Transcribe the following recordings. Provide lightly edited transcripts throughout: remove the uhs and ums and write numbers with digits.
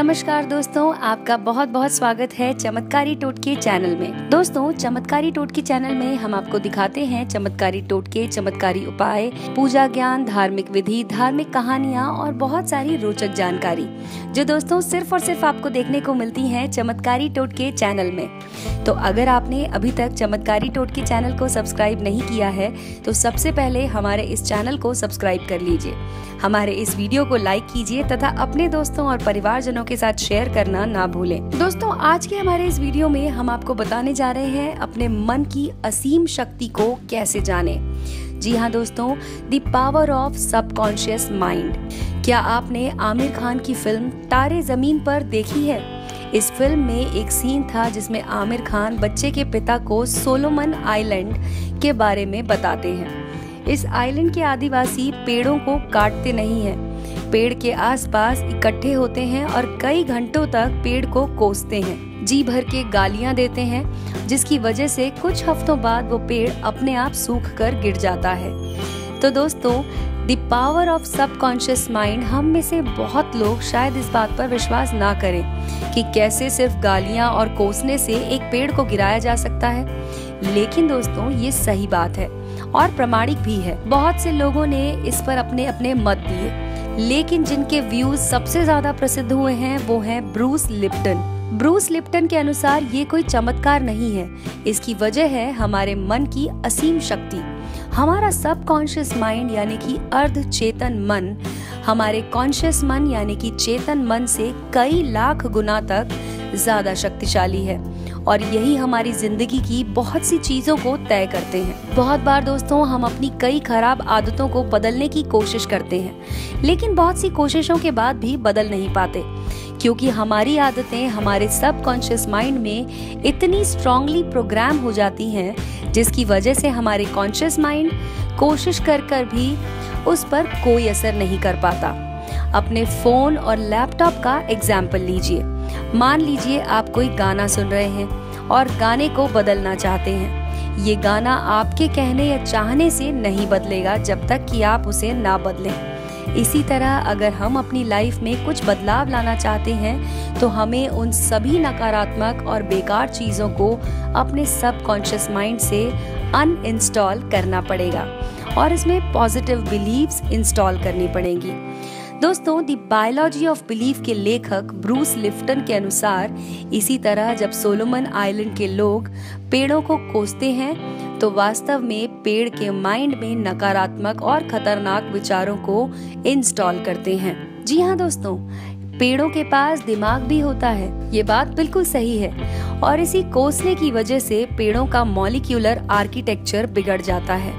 नमस्कार दोस्तों, आपका बहुत बहुत स्वागत है चमत्कारी टोटके चैनल में। दोस्तों, चमत्कारी टोटके चैनल में हम आपको दिखाते हैं चमत्कारी टोटके, चमत्कारी उपाय, पूजा ज्ञान, धार्मिक विधि, धार्मिक कहानियाँ और बहुत सारी रोचक जानकारी जो दोस्तों सिर्फ और सिर्फ आपको देखने को मिलती है चमत्कारी टोटके चैनल में। तो अगर आपने अभी तक चमत्कारी टोटके चैनल को सब्सक्राइब नहीं किया है तो सबसे पहले हमारे इस चैनल को सब्सक्राइब कर लीजिए, हमारे इस वीडियो को लाइक कीजिए तथा अपने दोस्तों और परिवारजनों के साथ शेयर करना ना भूलें। दोस्तों, आज के हमारे इस वीडियो में हम आपको बताने जा रहे हैं अपने मन की असीम शक्ति को कैसे जाने। जी हाँ दोस्तों, the power of subconscious mind. क्या आपने आमिर खान की फिल्म तारे जमीन पर देखी है? इस फिल्म में एक सीन था जिसमें आमिर खान बच्चे के पिता को सोलोमन आइलैंड के बारे में बताते हैं। इस आइलैंड के आदिवासी पेड़ों को काटते नहीं हैं, पेड़ के आसपास इकट्ठे होते हैं और कई घंटों तक पेड़ को कोसते हैं, जी भर के गालियां देते हैं, जिसकी वजह से कुछ हफ्तों बाद वो पेड़ अपने आप सूख कर गिर जाता है। तो दोस्तों, the power of subconscious mind, हम में से बहुत लोग शायद इस बात पर विश्वास ना करें कि कैसे सिर्फ गालियां और कोसने से एक पेड़ को गिराया जा सकता है, लेकिन दोस्तों ये सही बात है और प्रामाणिक भी है। बहुत से लोगों ने इस पर अपने अपने मत दिए, लेकिन जिनके व्यूज सबसे ज्यादा प्रसिद्ध हुए हैं वो हैं ब्रूस लिप्टन। ब्रूस लिप्टन के अनुसार ये कोई चमत्कार नहीं है, इसकी वजह है हमारे मन की असीम शक्ति। हमारा सबकॉन्शियस माइंड यानी कि अर्ध चेतन मन हमारे कॉन्शियस मन यानी कि चेतन मन से कई लाख गुना तक ज्यादा शक्तिशाली है और यही हमारी जिंदगी की बहुत सी चीजों को तय करते हैं। बहुत बार दोस्तों हम अपनी कई खराब आदतों को बदलने की कोशिश करते हैं, लेकिन बहुत सी कोशिशों के बाद भी बदल नहीं पाते, क्योंकि हमारी आदतें हमारे सबकॉन्शियस माइंड में इतनी स्ट्रांगली प्रोग्राम हो जाती हैं, जिसकी वजह से हमारे कॉन्शियस माइंड कोशिश कर भी उस पर कोई असर नहीं कर पाता। अपने फोन और लैपटॉप का एग्जाम्पल लीजिए। मान लीजिए आप कोई गाना सुन रहे हैं और गाने को बदलना चाहते हैं। ये गाना आपके कहने या चाहने से नहीं बदलेगा जब तक कि आप उसे ना बदलें। इसी तरह अगर हम अपनी लाइफ में कुछ बदलाव लाना चाहते हैं तो हमें उन सभी नकारात्मक और बेकार चीज़ों को अपने सबकॉन्शियस माइंड से अनइंस्टॉल करना पड़ेगा और इसमें पॉजिटिव बिलीव्स इंस्टॉल करनी पड़ेंगी। दोस्तों, द बायोलॉजी ऑफ बिलीफ के लेखक ब्रूस लिप्टन के अनुसार इसी तरह जब सोलोमन आइलैंड के लोग पेड़ों को कोसते हैं तो वास्तव में पेड़ के माइंड में नकारात्मक और खतरनाक विचारों को इंस्टॉल करते हैं। जी हाँ दोस्तों, पेड़ों के पास दिमाग भी होता है, ये बात बिल्कुल सही है और इसी कोसने की वजह से पेड़ों का मॉलिक्यूलर आर्किटेक्चर बिगड़ जाता है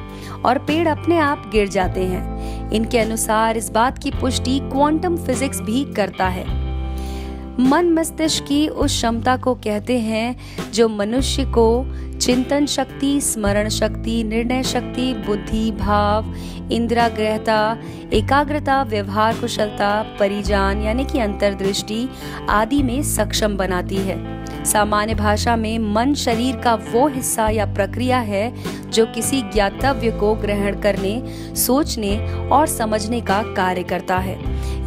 और पेड़ अपने आप गिर जाते हैं। इनके अनुसार इस बात की पुष्टि क्वांटम फिजिक्स भी करता है। मन मस्तिष्क की उस क्षमता को कहते हैं जो मनुष्य को चिंतन शक्ति, स्मरण शक्ति, निर्णय शक्ति, बुद्धि, भाव, इंद्रियाग्रहता, एकाग्रता, व्यवहार कुशलता, परिजान यानी कि अंतर्दृष्टि आदि में सक्षम बनाती है। सामान्य भाषा में मन शरीर का वो हिस्सा या प्रक्रिया है जो किसी ज्ञातव्य को ग्रहण करने, सोचने और समझने का कार्य करता है।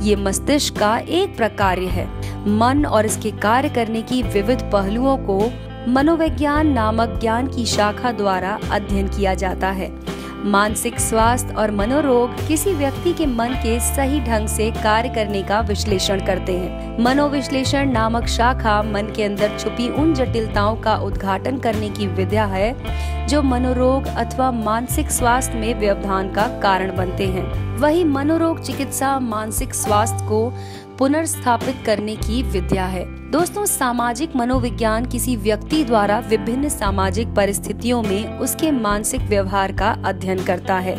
ये मस्तिष्क का एक प्रकार्य है। मन और इसके कार्य करने की विविध पहलुओं को मनोविज्ञान नामक ज्ञान की शाखा द्वारा अध्ययन किया जाता है। मानसिक स्वास्थ्य और मनोरोग किसी व्यक्ति के मन के सही ढंग से कार्य करने का विश्लेषण करते हैं। मनोविश्लेषण नामक शाखा मन के अंदर छुपी उन जटिलताओं का उद्घाटन करने की विद्या है जो मनोरोग अथवा मानसिक स्वास्थ्य में व्यवधान का कारण बनते हैं। वही मनोरोग चिकित्सा मानसिक स्वास्थ्य को पुनर्स्थापित करने की विद्या है। दोस्तों, सामाजिक मनोविज्ञान किसी व्यक्ति द्वारा विभिन्न सामाजिक परिस्थितियों में उसके मानसिक व्यवहार का अध्ययन करता है।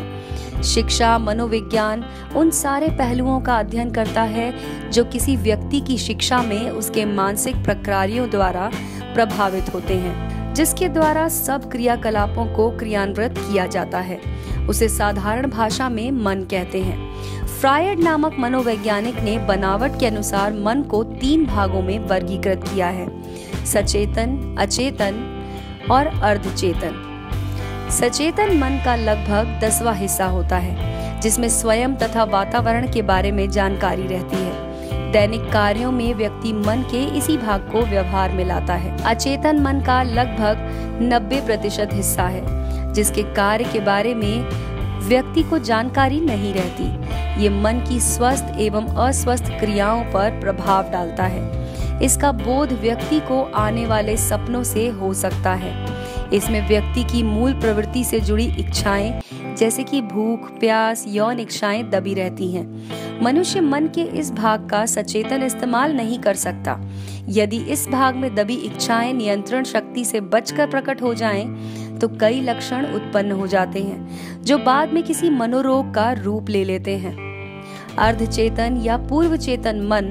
शिक्षा मनोविज्ञान उन सारे पहलुओं का अध्ययन करता है जो किसी व्यक्ति की शिक्षा में उसके मानसिक प्रक्रियाओं द्वारा प्रभावित होते हैं, जिसके द्वारा सब क्रियाकलापों को क्रियान्वित किया जाता है। उसे साधारण भाषा में मन कहते हैं। फ्रायड नामक मनोवैज्ञानिक ने बनावट के अनुसार मन को 3 भागों में वर्गीकृत किया है: सचेतन, अचेतन और अर्धचेतन। सचेतन मन का लगभग 10वां हिस्सा होता है, जिसमें स्वयं तथा वातावरण के बारे में जानकारी रहती है। दैनिक कार्यों में व्यक्ति मन के इसी भाग को व्यवहार में लाता है। अचेतन मन का लगभग 90% हिस्सा है, जिसके कार्य के बारे में व्यक्ति को जानकारी नहीं रहती। ये मन की स्वस्थ एवं अस्वस्थ क्रियाओं पर प्रभाव डालता है। इसका बोध व्यक्ति को आने वाले सपनों से हो सकता है। इसमें व्यक्ति की मूल प्रवृत्ति से जुड़ी इच्छाएं जैसे कि भूख, प्यास, यौन इच्छाएं दबी रहती हैं। मनुष्य मन के इस भाग का सचेतन इस्तेमाल नहीं कर सकता। यदि इस भाग में दबी इच्छाएं नियंत्रण शक्ति से बचकर प्रकट हो जाएं, तो कई लक्षण उत्पन्न हो जाते हैं जो बाद में किसी मनोरोग का रूप ले लेते हैं। अर्धचेतन या पूर्व चेतन मन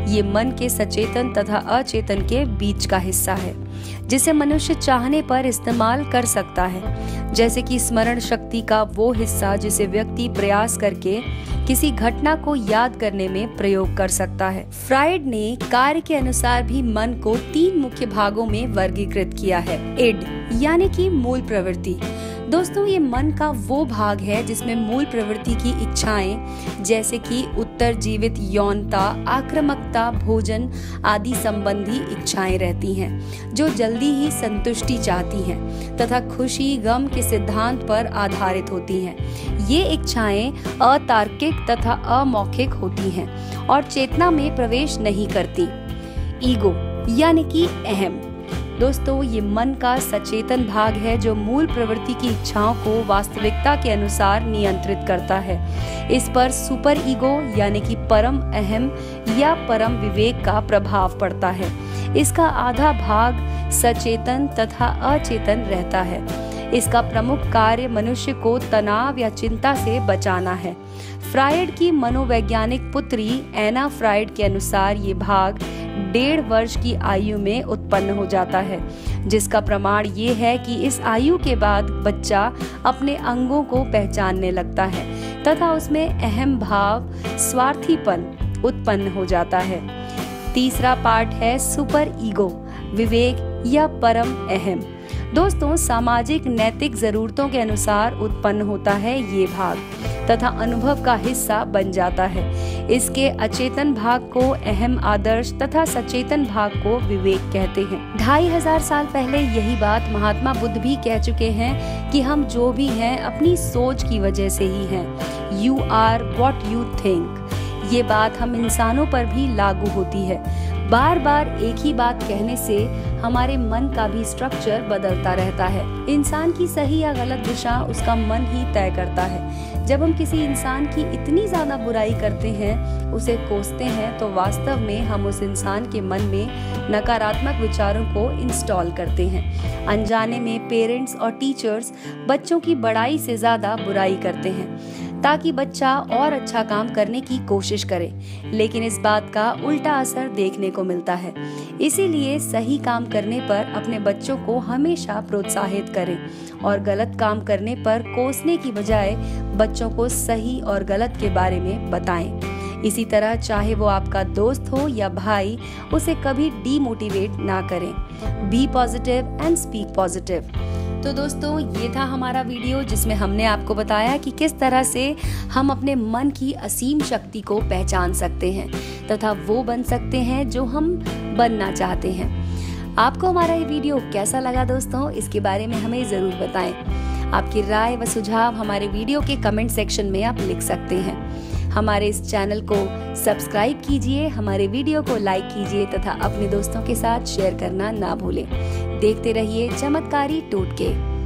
ये मन के सचेतन तथा अचेतन के बीच का हिस्सा है, जिसे मनुष्य चाहने पर इस्तेमाल कर सकता है, जैसे कि स्मरण शक्ति का वो हिस्सा जिसे व्यक्ति प्रयास करके किसी घटना को याद करने में प्रयोग कर सकता है। फ्राइड ने कार्य के अनुसार भी मन को 3 मुख्य भागों में वर्गीकृत किया है। इड यानी कि मूल प्रवृत्ति। दोस्तों, ये मन का वो भाग है जिसमें मूल प्रवृत्ति की इच्छाएं जैसे कि उत्तरजीवित यौनता, आक्रामकता, भोजन आदि संबंधी इच्छाएं रहती हैं, जो जल्दी ही संतुष्टि चाहती हैं तथा खुशी गम के सिद्धांत पर आधारित होती हैं। ये इच्छाएं अतार्किक तथा अमौखिक होती हैं और चेतना में प्रवेश नहीं करती। ईगो यानी कि अहम। दोस्तों, ये मन का सचेतन भाग है जो मूल प्रवृत्ति की इच्छाओं को वास्तविकता के अनुसार नियंत्रित करता है। इस पर सुपर ईगो यानी कि परम अहम या परम विवेक का प्रभाव पड़ता है। इसका आधा भाग सचेतन तथा अचेतन रहता है। इसका प्रमुख कार्य मनुष्य को तनाव या चिंता से बचाना है। फ्राइड की मनोवैज्ञानिक पुत्री एना फ्राइड के अनुसार ये भाग 1.5 वर्ष की आयु में उत्पन्न हो जाता है, जिसका प्रमाण ये है कि इस आयु के बाद बच्चा अपने अंगों को पहचानने लगता है तथा उसमें अहम भाव, स्वार्थीपन उत्पन्न हो जाता है। तीसरा पार्ट है सुपर ईगो, विवेक या परम अहम। दोस्तों, सामाजिक नैतिक जरूरतों के अनुसार उत्पन्न होता है ये भाग तथा अनुभव का हिस्सा बन जाता है। इसके अचेतन भाग को अहम आदर्श तथा सचेतन भाग को विवेक कहते हैं। 2500 साल पहले यही बात महात्मा बुद्ध भी कह चुके हैं कि हम जो भी हैं अपनी सोच की वजह से ही हैं। You are what you think. ये बात हम इंसानों पर भी लागू होती है। बार बार एक ही बात कहने से हमारे मन का भी स्ट्रक्चर बदलता रहता है। इंसान की सही या गलत दिशा उसका मन ही तय करता है। जब हम किसी इंसान की इतनी ज्यादा बुराई करते हैं, उसे कोसते हैं, तो वास्तव में हम उस इंसान के मन में नकारात्मक विचारों को इंस्टॉल करते हैं। अनजाने में पेरेंट्स और टीचर्स बच्चों की बड़ाई से ज्यादा बुराई करते हैं ताकि बच्चा और अच्छा काम करने की कोशिश करे, लेकिन इस बात का उल्टा असर देखने को मिलता है। इसीलिए सही काम करने पर अपने बच्चों को हमेशा प्रोत्साहित करें और गलत काम करने पर कोसने की बजाय बच्चों को सही और गलत के बारे में बताएं। इसी तरह चाहे वो आपका दोस्त हो या भाई, उसे कभी डीमोटिवेट ना करें। Be positive and speak positive. तो दोस्तों, ये था हमारा वीडियो जिसमें हमने आपको बताया कि किस तरह से हम अपने मन की असीम शक्ति को पहचान सकते हैं तथा वो बन सकते हैं जो हम बनना चाहते हैं। आपको हमारा ये वीडियो कैसा लगा दोस्तों, इसके बारे में हमें जरूर बताएं। आपकी राय व सुझाव हमारे वीडियो के कमेंट सेक्शन में आप लिख सकते हैं। हमारे इस चैनल को सब्सक्राइब कीजिए, हमारे वीडियो को लाइक कीजिए तथा अपने दोस्तों के साथ शेयर करना ना भूलें। देखते रहिए चमत्कारी टोटके।